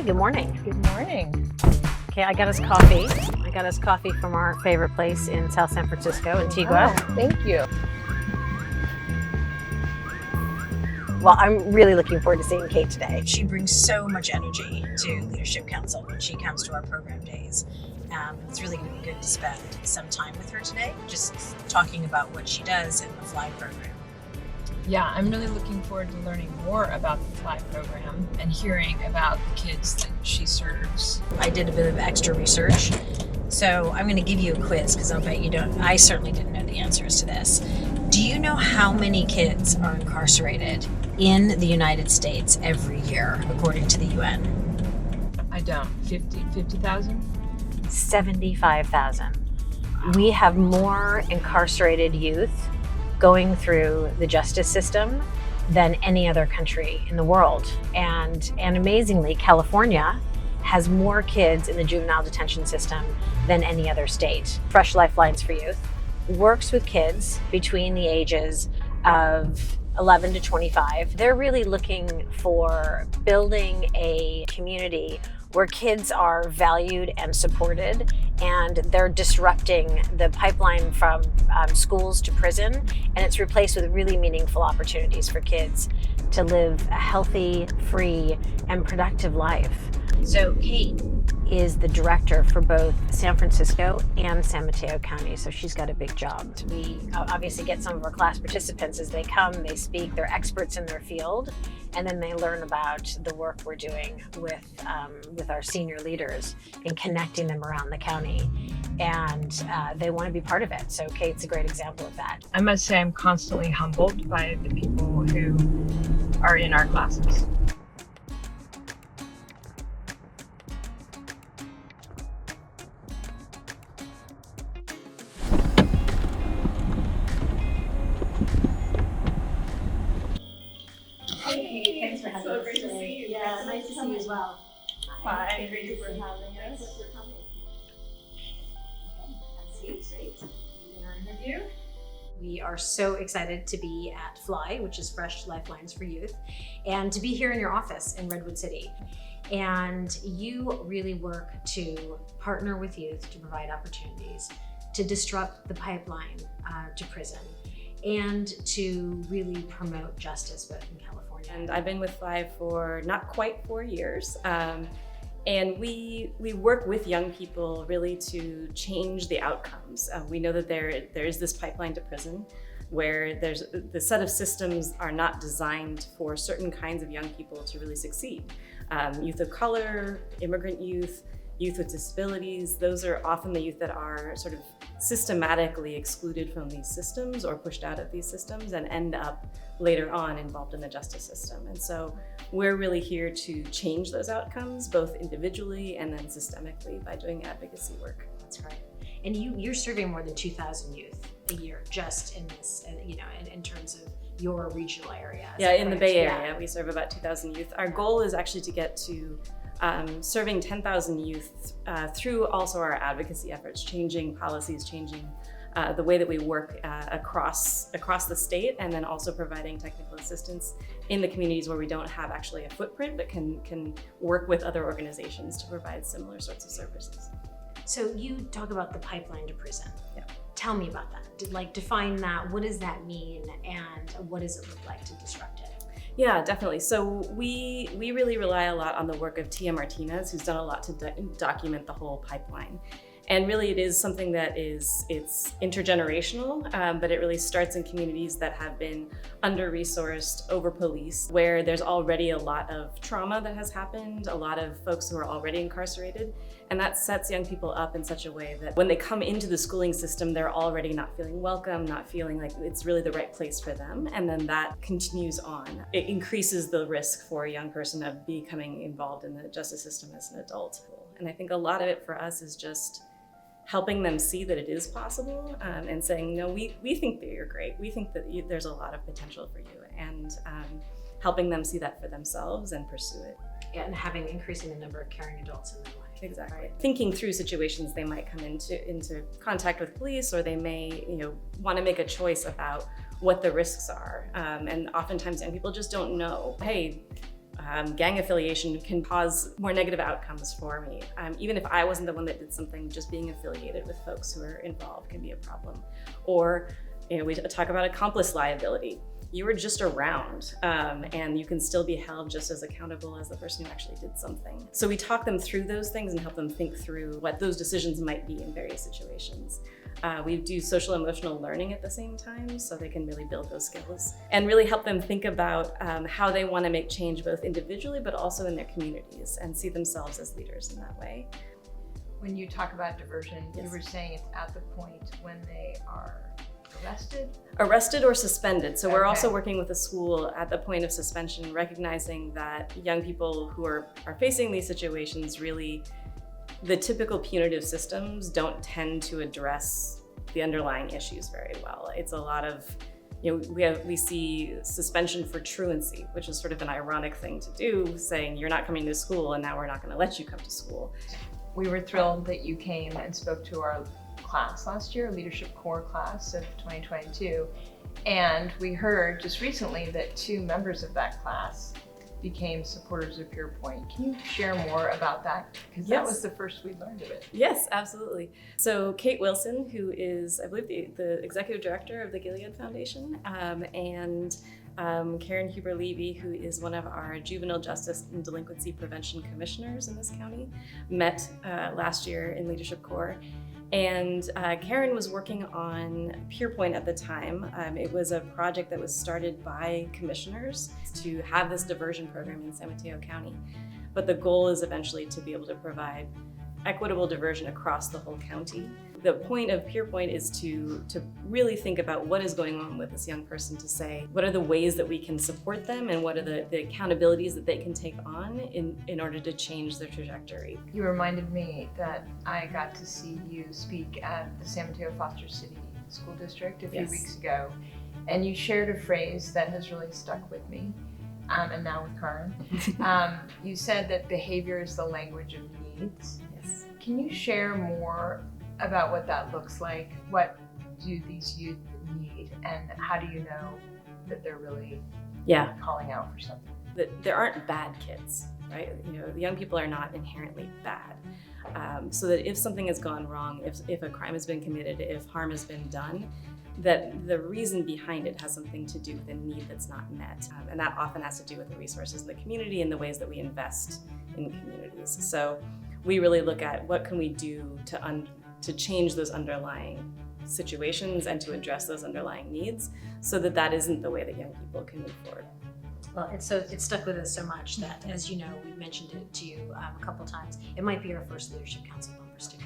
good morning. Good morning. Okay, I got us coffee. From our favorite place in South San Francisco, Antigua. Oh, thank you. Well, I'm really looking forward to seeing Kate today. She brings so much energy to Leadership Council when she comes to our program days. It's really going to be good to spend some time with her today, just talking about what she does in the FLY program. Yeah, I'm really looking forward to learning more about the FLY program and hearing about the kids that she serves. I did a bit of extra research, so I'm going to give you a quiz because I'll bet you don't. I certainly didn't know the answers to this. Do you know how many kids are incarcerated in the United States every year, according to the UN? I don't. 50,000? 75,000. We have more incarcerated youth going through the justice system than any other country in the world. And amazingly, California has more kids in the juvenile detention system than any other state. Fresh Lifelines for Youth works with kids between the ages of 11 to 25. They're really looking for building a community where kids are valued and supported, and they're disrupting the pipeline from schools to prison, and it's replaced with really meaningful opportunities for kids to live a healthy, free, and productive life. So Kate is the director for both San Francisco and San Mateo County, so she's got a big job. We obviously get some of our class participants as they come, they speak, they're experts in their field, and then they learn about the work we're doing with our senior leaders and connecting them around the county, and they want to be part of it. So Kate's a great example of that. I must say I'm constantly humbled by the people who are in our classes. Hey, thanks for having us. So great to see you. Yeah, nice to see you as well. Hi, Thank great you for having us. us. Okay, that's great. In our interview. We are so excited to be at FLY, which is Fresh Lifelines for Youth, and to be here in your office in Redwood City. And you really work to partner with youth to provide opportunities to disrupt the pipeline to prison and to really promote justice both in California. And I've been with FLY for not quite 4 years. And we work with young people really to change the outcomes. We know that there is this pipeline to prison where the set of systems are not designed for certain kinds of young people to really succeed. Youth of color, immigrant youth, youth with disabilities, those are often the youth that are sort of systematically excluded from these systems or pushed out of these systems and end up later on involved in the justice system. And so we're really here to change those outcomes, both individually and then systemically by doing advocacy work. That's right. And you're serving more than 2,000 youth a year just in this, in terms of your regional area. Yeah, in the Bay Area, we serve about 2,000 youth. Our goal is actually to get to serving 10,000 youth through also our advocacy efforts, changing policies, changing the way that we work across the state, and then also providing technical assistance in the communities where we don't have actually a footprint, but can work with other organizations to provide similar sorts of services. So you talk about the pipeline to prison. Yeah. Tell me about that. Define that. What does that mean, and what does it look like to disrupt it? Yeah, definitely. So we really rely a lot on the work of Tia Martinez, who's done a lot to document the whole pipeline. And really it is something that it's intergenerational, but it really starts in communities that have been under-resourced, over-policed, where there's already a lot of trauma that has happened, a lot of folks who are already incarcerated. And that sets young people up in such a way that when they come into the schooling system, they're already not feeling welcome, not feeling like it's really the right place for them. And then that continues on. It increases the risk for a young person of becoming involved in the justice system as an adult. And I think a lot of it for us is just helping them see that it is possible, and saying, no, we think that you're great. We think that there's a lot of potential for you, and helping them see that for themselves and pursue it. Yeah, and increasing the number of caring adults in their life. Exactly. Right. Thinking through situations they might come into contact with police, or they may, want to make a choice about what the risks are. And oftentimes young people just don't know, hey, gang affiliation can cause more negative outcomes for me. Even if I wasn't the one that did something, just being affiliated with folks who are involved can be a problem. Or, we talk about accomplice liability. You were just around, and you can still be held just as accountable as the person who actually did something. So we talk them through those things and help them think through what those decisions might be in various situations. We do social emotional learning at the same time, so they can really build those skills and really help them think about how they want to make change both individually but also in their communities and see themselves as leaders in that way. When you talk about diversion, Yes. you were saying it's at the point when they are Arrested or suspended. So we're Okay. also working with the school at the point of suspension, recognizing that young people who are facing these situations, really, the typical punitive systems don't tend to address the underlying issues very well. It's a lot of, we see suspension for truancy, which is sort of an ironic thing to do, saying you're not coming to school and now we're not going to let you come to school. We were thrilled that you came and spoke to our class last year, Leadership Core class of 2022. And we heard just recently that 2 members of that class became supporters of PurePoint. Can you share more about that? Because that was the first we learned of it. Yes, absolutely. So Kate Wilson, who is, I believe, the executive director of the Gilead Foundation, and Karen Huber-Levy, who is one of our juvenile justice and delinquency prevention commissioners in this county, met last year in Leadership Core. And Karen was working on PurePoint at the time. It was a project that was started by commissioners to have this diversion program in San Mateo County. But the goal is eventually to be able to provide equitable diversion across the whole county. The point of PurePoint is to really think about what is going on with this young person, to say, what are the ways that we can support them and what are the accountabilities that they can take on in order to change their trajectory. You reminded me that I got to see you speak at the San Mateo Foster City School District a few Yes. weeks ago, and you shared a phrase that has really stuck with me, and now with Karen. You said that behavior is the language of needs. Yes. Can you share more about what that looks like? What do these youth need, and how do you know that they're really calling out for something? That there aren't bad kids, right? The young people are not inherently bad. So that if something has gone wrong, if a crime has been committed, if harm has been done, that the reason behind it has something to do with a need that's not met. And that often has to do with the resources in the community and the ways that we invest in communities. So we really look at what can we do to change those underlying situations and to address those underlying needs so that that isn't the way that young people can move forward. Well, it's stuck with us so much that, as you know, we mentioned it to you a couple times. It might be our first Leadership Council bumper sticker.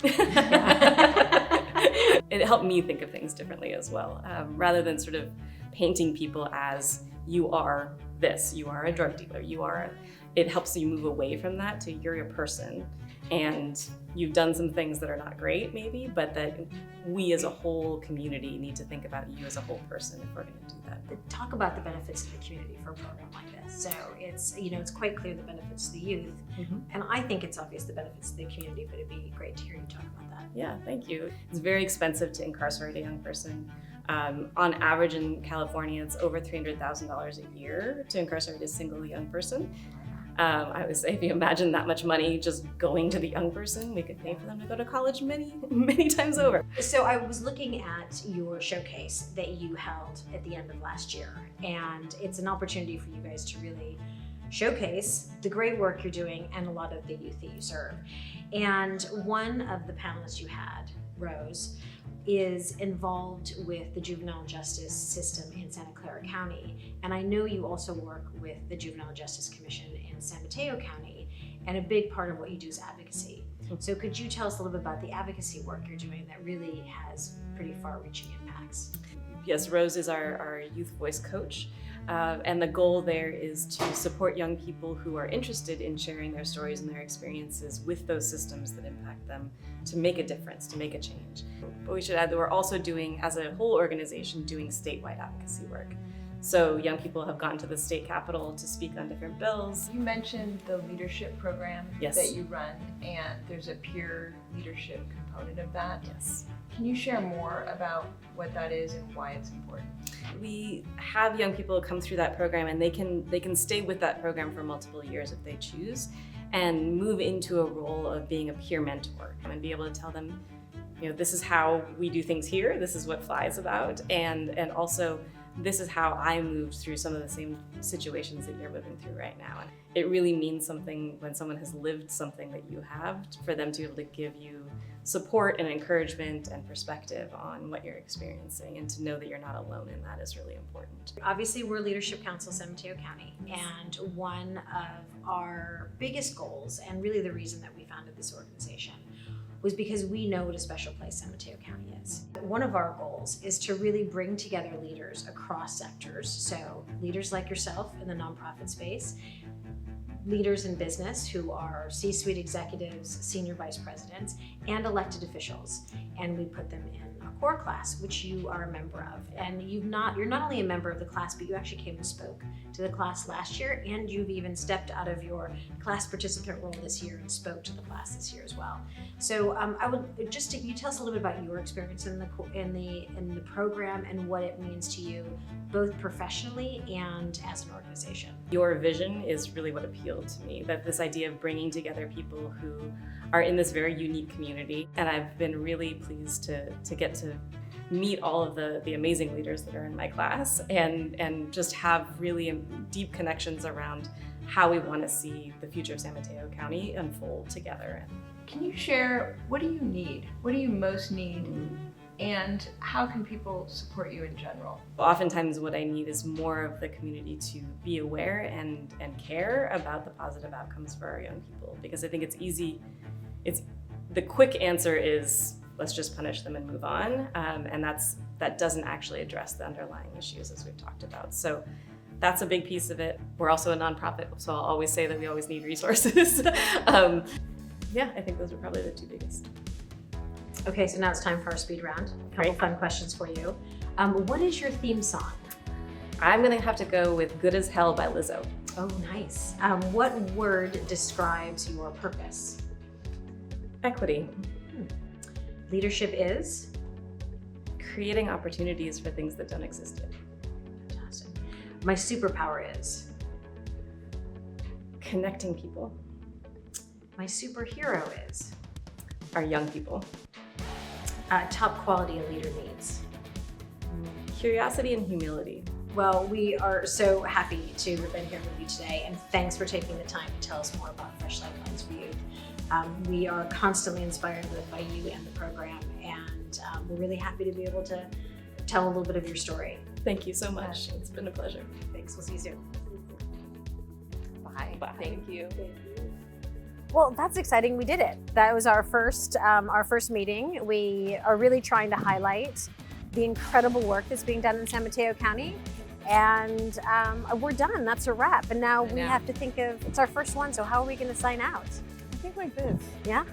It helped me think of things differently as well, rather than sort of painting people as you are this, you are a drug dealer, it helps you move away from that to you're a person and you've done some things that are not great maybe, but that we as a whole community need to think about you as a whole person if we're going to do that. Talk about the benefits to the community for a program like this. So it's quite clear the benefits to the youth, and I think it's obvious the benefits to the community, but it'd be great to hear you talk about that. Yeah, thank you. It's very expensive to incarcerate a young person. On average in California, it's over $300,000 a year to incarcerate a single young person. I would say if you imagine that much money just going to the young person, we could pay for them to go to college many, many times over. So I was looking at your showcase that you held at the end of last year, and it's an opportunity for you guys to really showcase the great work you're doing and a lot of the youth that you serve. And one of the panelists you had, Rose, is involved with the juvenile justice system in Santa Clara County. And I know you also work with the Juvenile Justice Commission in San Mateo County, and a big part of what you do is advocacy. So could you tell us a little bit about the advocacy work you're doing that really has pretty far-reaching impacts? Yes, Rose is our youth voice coach. And the goal there is to support young people who are interested in sharing their stories and their experiences with those systems that impact them to make a difference, to make a change. But we should add that we're also doing, as a whole organization, doing statewide advocacy work. So young people have gone to the state capitol to speak on different bills. You mentioned the leadership program that you run, and there's a peer leadership component of that. Yes. Can you share more about what that is and why it's important? We have young people come through that program, and they can stay with that program for multiple years if they choose, and move into a role of being a peer mentor and be able to tell them, this is how we do things here, this is what Fly is about, and also this is how I moved through some of the same situations that you're moving through right now. And it really means something when someone has lived something that you have, for them to be able to give you support and encouragement and perspective on what you're experiencing, and to know that you're not alone in that is really important. Obviously, we're Leadership Council San Mateo County, and one of our biggest goals, and really the reason that we founded this organization, was because we know what a special place San Mateo County is. One of our goals is to really bring together leaders across sectors, so leaders like yourself in the nonprofit space, leaders in business who are C-suite executives, senior vice presidents, and elected officials. And we put them in a core class, which you are a member of. And you're not only a member of the class, but you actually came and spoke to the class last year, and you've even stepped out of your class participant role this year and spoke to the class this year as well. So I would just, you tell us a little bit about your experience in the program and what it means to you, both professionally and as an organization. Your vision is really what appealed to me, that this idea of bringing together people who are in this very unique community. And I've been really pleased to get to meet all of the amazing leaders that are in my class, and just have really deep connections around how we want to see the future of San Mateo County unfold together. Can you share, what do you need? What do you most need? And how can people support you in general? Oftentimes what I need is more of the community to be aware and care about the positive outcomes for our young people, because I think it's easy. The quick answer is, let's just punish them and move on, and that doesn't actually address the underlying issues, as we've talked about. So that's a big piece of it. We're also a nonprofit, so I'll always say that we always need resources. Yeah, I think those are probably the two biggest. Okay, so now it's time for our speed round. A couple fun questions for you. What is your theme song? I'm gonna have to go with Good as Hell by Lizzo. Oh, nice. What word describes your purpose? Equity. Leadership is? Creating opportunities for things that don't exist yet. Fantastic. My superpower is? Connecting people. My superhero is? Our young people. Top quality a leader needs? Curiosity and humility. Well, we are so happy to have been here with you today, and thanks for taking the time to tell us more about Fresh Lifelines for Youth. We are constantly inspired by you and the program, and we're really happy to be able to tell a little bit of your story. Thank you so much. It's been a pleasure. Thanks. We'll see you soon. Bye. Bye. Thank you. Well, that's exciting. We did it. That was our first meeting. We are really trying to highlight the incredible work that's being done in San Mateo County. And we're done. That's a wrap. And now we have to think of, it's our first one, so how are we going to sign out? I think like this. Yeah?